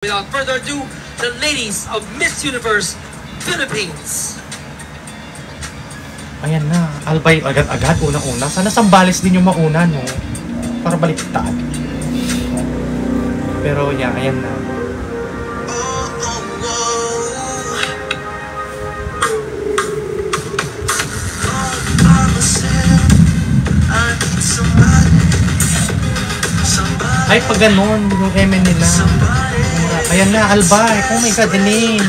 Without further ado, the ladies of Miss Universe Philippines. Ayan na, Albay agad-agad, unang-una. Sana Sambales din yung mauna, no? Para baliktad. Pero yeah, ayan na. Ay, pag ganon, yung eme nila. Ayan na, Albay. Oh my God, Elaine.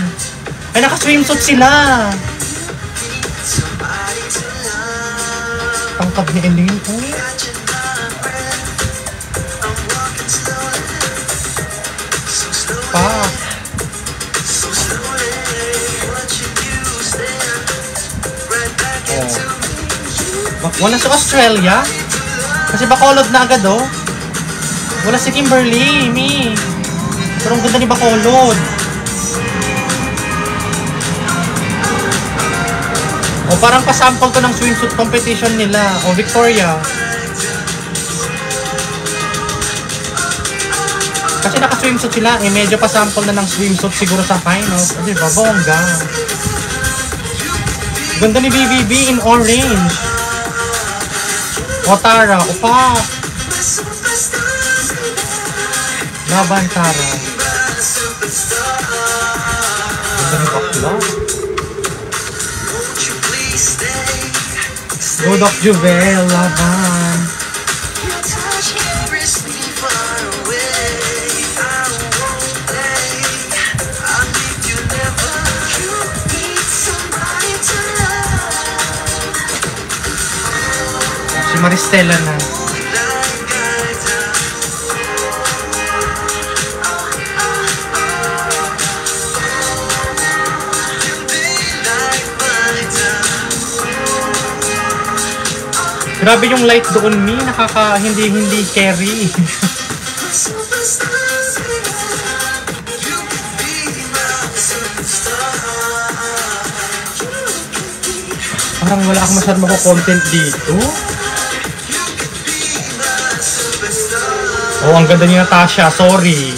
Ay, naka-swimsuit sila. Tangkad ni Elaine, oh. Pa. Oh. Wala sa Australia? Kasi Bacolod na agad, oh. Wala si Kimberly, mi. Pero ang ganda ni Bacolod. O parang pasample to ng swimsuit competition nila. O Victoria. Kasi naka-swimsuit sila. Eh medyo pasample na ng swimsuit siguro sa finals. O diba? Bongga. Ganda ni BBB in orange. O Tara. O pa. Laban Tara. Ganda ni Bakla. Go Doc Juvel, laban. Si Maristela na. Grabe yung light doon, mi. Hindi carry. Parang wala akong masyadong mako-content dito. Oh, ang ganda ni Natasha. Sorry.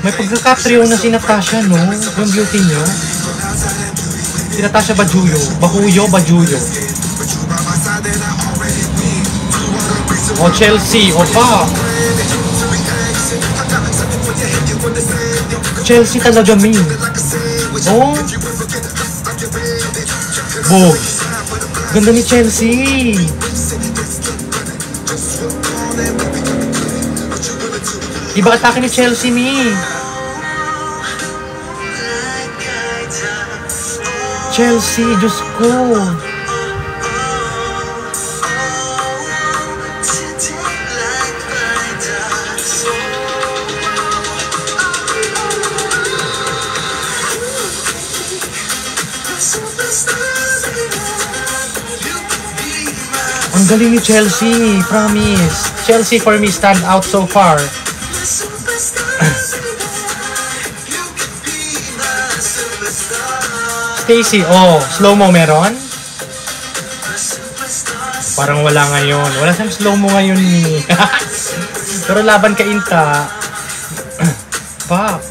May pagkakatrio na si Natasha, no? Yung beauty niyo. Si Natasha Bajuyo. Bajuyo. O Chelsea. O pa. Chelsea talaga, min. Oh. Bog. Ganda ni Chelsea. Iba atake ni Chelsea, mi. Chelsea, Diyos ko. Ang galing ni Chelsea, promise. Chelsea for me stand out so far. Stacy, oh, slow-mo meron? Parang wala ngayon. Wala siyang slow-mo ngayon ni. Pero laban ka Inta. Pop.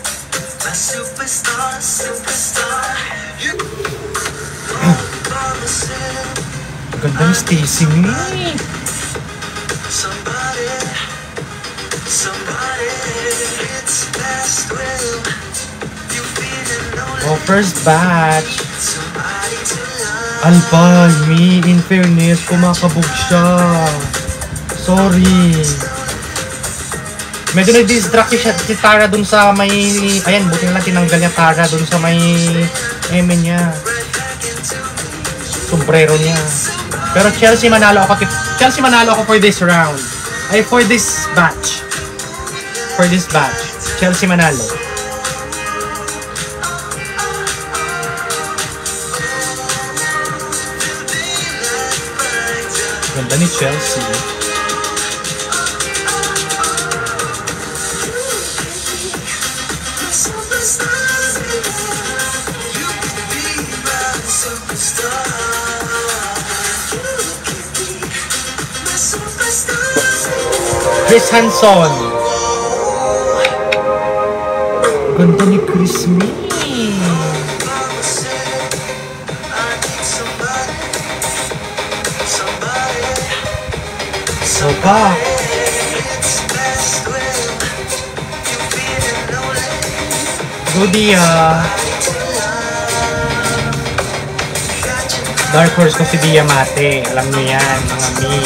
Ganda ni Stacy ni. Oh, first batch. Albay, mi, in fairness, kumakabog siya. Sorry. Medyo nag-distract si Tara dun sa may... Ayan, buti na lang tinanggal niya Tara dun sa may... eme niya. Sombrero niya. Pero Chelsea manalo ako for this round. Ay, for this batch. For this batch. Chelsea manalo. Ganda ni Chelsea. Chris Hanson. Ganda ni Chris Me. So pa. Goodie Dark Horse ko si Dia Mate. Alam niyo yan, mga mi.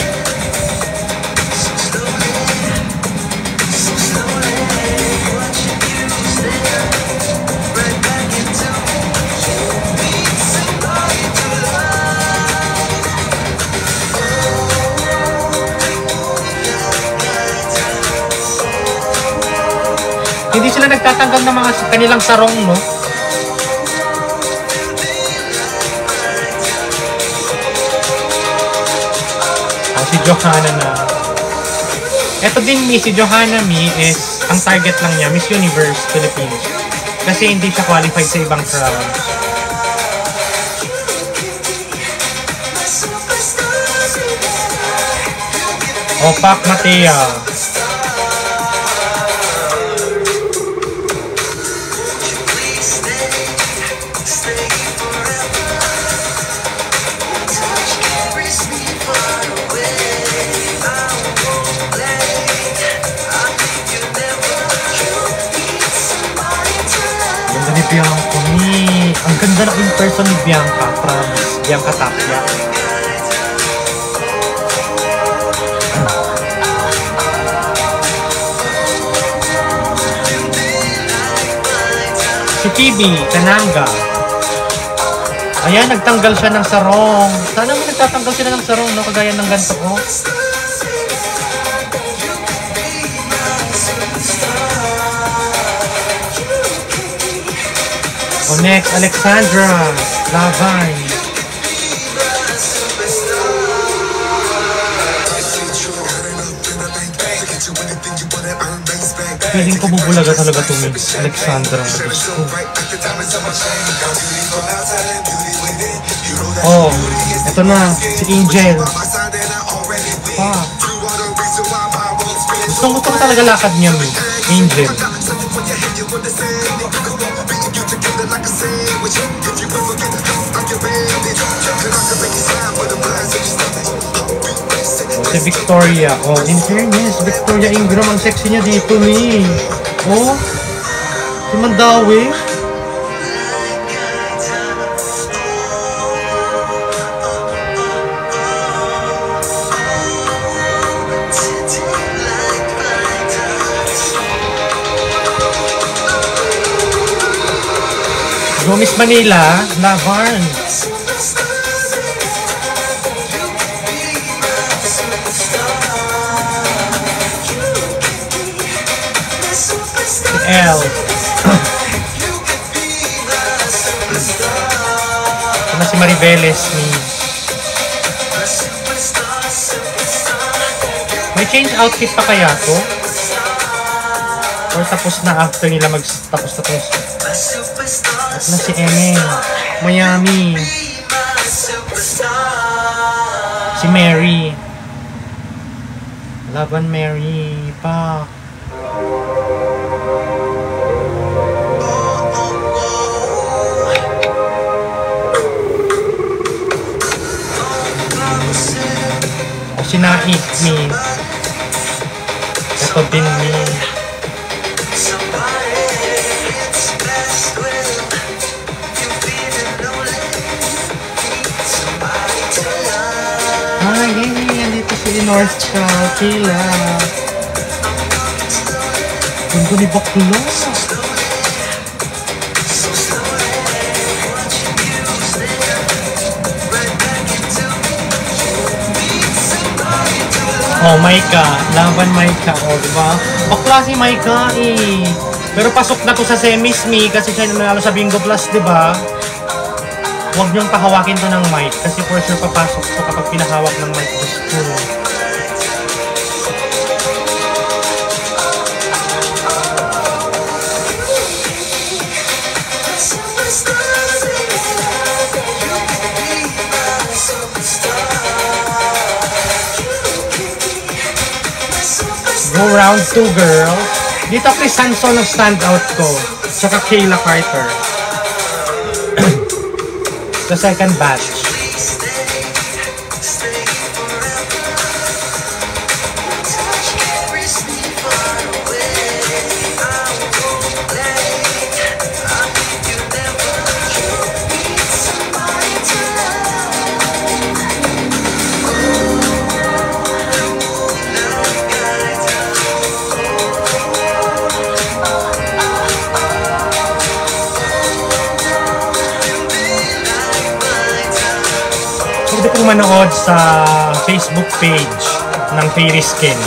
Hindi sila nagtatanggal ng mga kanilang sarong, no? Si Johanna na. Ito din si Johanna Mi is, ang target lang niya, Miss Universe Philippines. Kasi hindi siya qualified sa ibang crown. Opak Matea. Bianca ni. Ang ganda na in person ni Bianca, promise. Bianca Tapia. Si Kibi, Kananga. Ayan, nagtanggal siya ng sarong. Sana may nagtatanggal sila ng sarong, no? Kagaya ng ganito, oh. Oh, next, Alexandra Lavan. Feeling ko bubulaga talaga ito, Miss Alexandra. Oh, ito na, si Angel. Gusto ko talaga lakad niya, Miss Angel. Si Victoria. Oh, in fairness, Victoria Ingram, ang sexy niya dito, ni. Oh, si Mandawi. Miss Manila, Lavarn. L. Ano si Maribeles ni. May change outfit pa kaya to? Or tapos na after nila tapos na itong at na si Eme, Miami, si Mary, Laban Mary pa. O si Naik ni. Ito din ni. Andito si North Chowkila. Ganda ni Bakla. Oh, Maika. Laban Maika. O, diba? Bakla si Maika eh. Pero pasok na to sa semis me kasi siya nanalo sa Bingo Plus, diba? Huwag niyong pahawakin to ng mic kasi for sure papasok to kapag pinahawak ng mic to school. Go round 2 girls. Dito Chris Hanson ang standout ko. Tsaka Kayla Carter. The second batch. Pwede pong manood sa Facebook page ng Fairy Skin.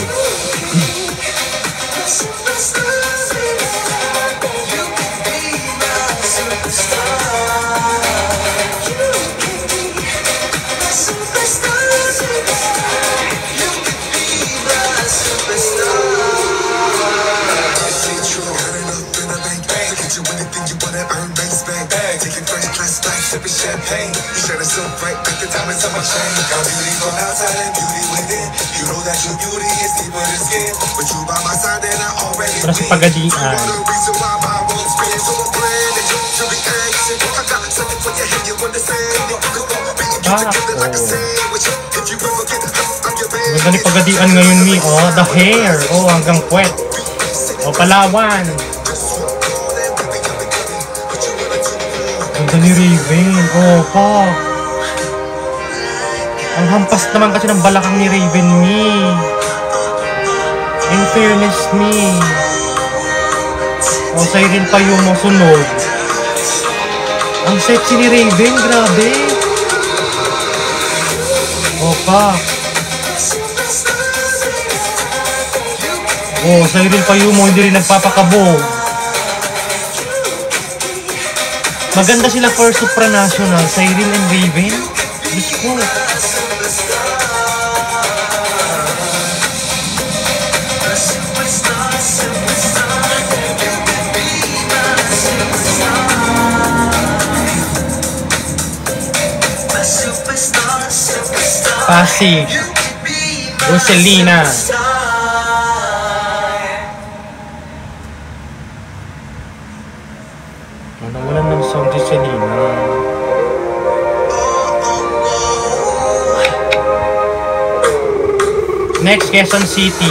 Para sa pagadian. Ganda ni pagadian ngayon mi, oh, the hair, oh, hanggang puwet. Oh, Palawan. Ganda ni Raven, oh, pa. Ang hampas naman kasi ng balakang ni Raven mi. In fairness mi. O, sa'yo rin pa yung masunod. Ang sexy ni Raven, grabe. O, pa. O, sa'yo rin pa yung mo, hindi rin nagpapakabog. Maganda sila for supranational, Cyril and Raven. Diyos ko. Pasig, Roselina. Nawalan ng song si Selena. Next, Quezon City.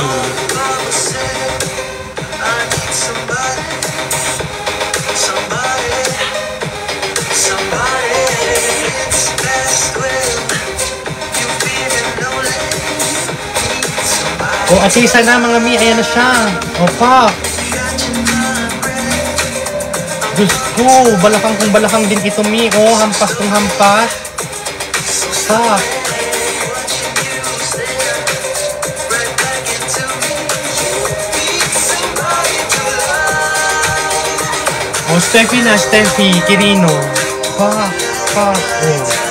O, at isa na mga mi, ayan na siya. O, pa. Diyos ko, balakang kung balakang din ito mi. O, hampas kung hampas. Pa. O, Steffi na, Steffi, Quirino. Pa, pa, o.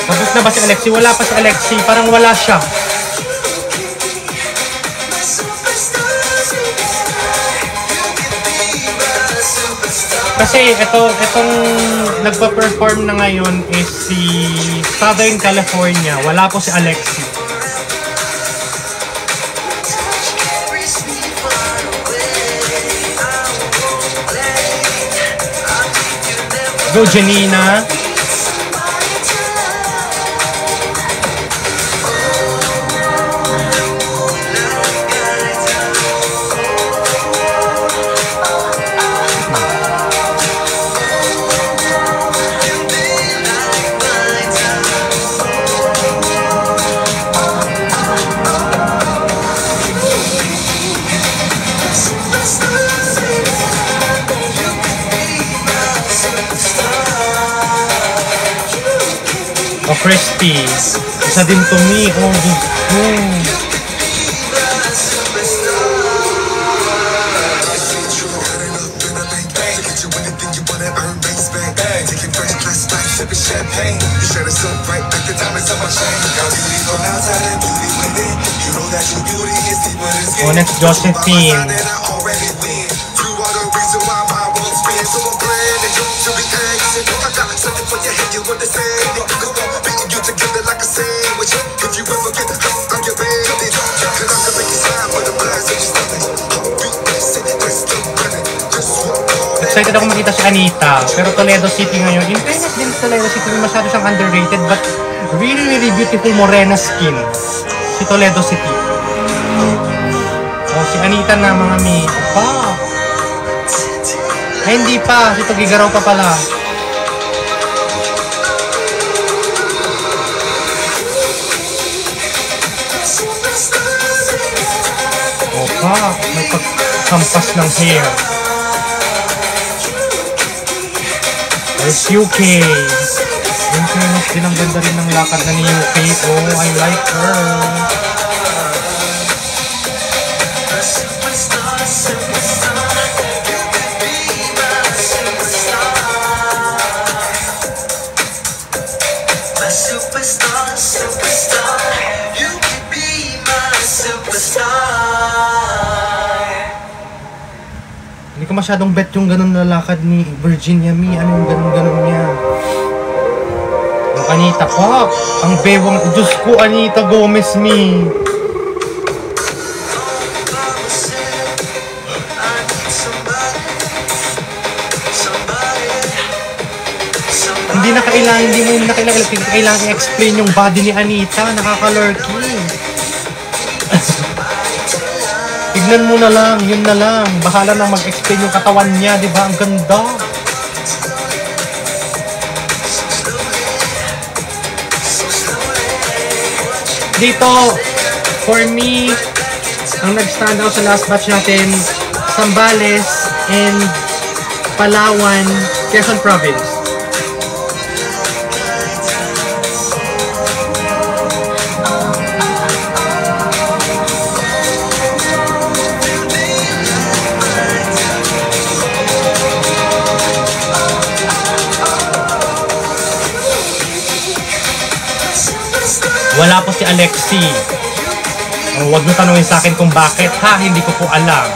Tapos na ba si Alexi? Wala pa si Alexi. Parang wala siya. Kasi itong nagpa-perform na ngayon is si Southern California. Wala po si Alexi. Go Janina. O Christy, isa din to me. Oh, Oh, next Josephine. Excited ako makita si Anita, pero Toledo City ngayon. In fairness din sa Toledo City, masyado siyang underrated, but really, really beautiful morena skin. Si Toledo City. Oh, si Anita na mga mi. Pa! Ay, hindi pa. Si Tugigaraw pa pala. Oh, pa. May pagkampas ng hair. There's UK. In fairness din, ang ganda rin ng lakad na ni UK. Oh, I like her. Hindi ko masyadong bet yung ganun na lakad ni Virginia Mi. Ano yung ganun-ganun niya? Yung Anita Pop. Ang bewang. Diyos ko, Anita Gomez Mi. Hindi mo kailangan i-explain yung body ni Anita. Nakaka-lurky. Tignan mo na lang, yun na lang. Bahala na mag-explain yung katawan niya, di ba? Ang ganda. Dito, for me, ang nag-stand out sa last batch natin, Zambales and Palawan, Quezon Province. Wala po si Alexi. Huwag niyo tanungin sa akin kung bakit, ha? Hindi ko po alam.